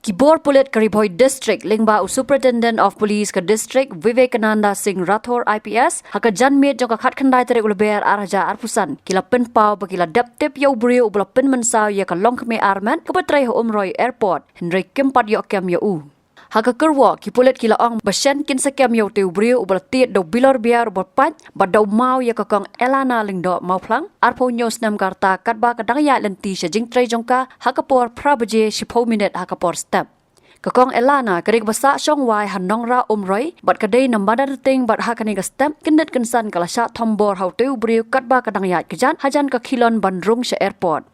Kibor Pulit Kyrwoh District lingba Superintendent of Police ke District Vivekananda Singh Rathor IPS haka janmit jong khat khandai tere ulber arja arpusan kila penpau bakila daptip yo brio ubla Pynmynsaw ya ka longkme arman ke Nongtrei Umroi Airport Hynrei kempat yo kem yo u haka Kyrwoh ki Pulit kila ong basyan kin sakem yo te brio ubla tiet do bilor biar ubla pat badau mau ya ka kong elana lingdo mau plang arpo nyos nam karta katba kadang ya lenti sejing trei jongka haka por prabaje 10 minit haka por step Kakong elana kerik basa syong wai han nongra Umroi bat kadai nambada ting bat hakani ka step kindet kensan kala sya thombor hau teu brio katba kadang ya kejan hajan ka kilon bandrung sya airport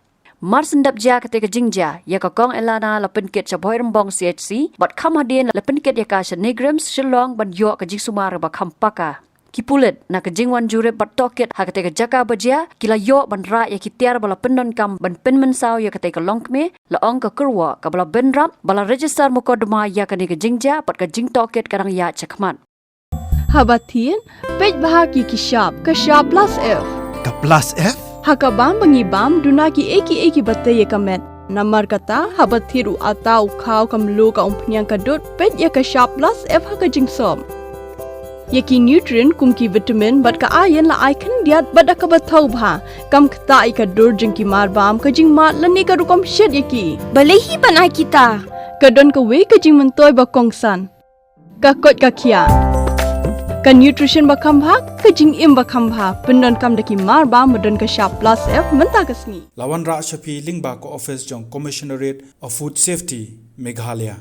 Mar sendap ja ketika jingja ya kakong elana la penket sa Bhoi rembong CHC bat kham hadin la penket ya ka sya negrams Shillong ban yo ka jing sumar ba khampaka Ki Pulit na ka jingwan jure bat toket ha ketika jaka bajia kila yo ban ra ya kitiar bala pendon kam ban Pynmynsaw ya ketika longkme la ong ka Kyrwoh ka bala benram bala register mukodma ya ka ni ka jingja pat ka jing toket kadang ya chakmat Habatin pej bahagi ki sharp plus F Ka plus F Hakabam bangibam dunaki eki batay kamet namar kata habathiru atau khau kamlu ka umpnyang kadut pet ya ka sharp plus F haka jingsom Yaki nutrient kumki vitamin bat ka ayan la icon diat bada ka bathau bha kam khta ika dur jingki marbam ka jingmat lani ka rukom shed yaki balehi banai kita kadon ka we ka jing mentoy ba kongsan ka kot ka khia ka nutrition ba khambha ka jing im ba khambha pendon kam daki marbam madon ka sharp plus F menta ka sni Lawan Ra Shafi Lingba ko office jong Commissionerate of Food Safety Meghalaya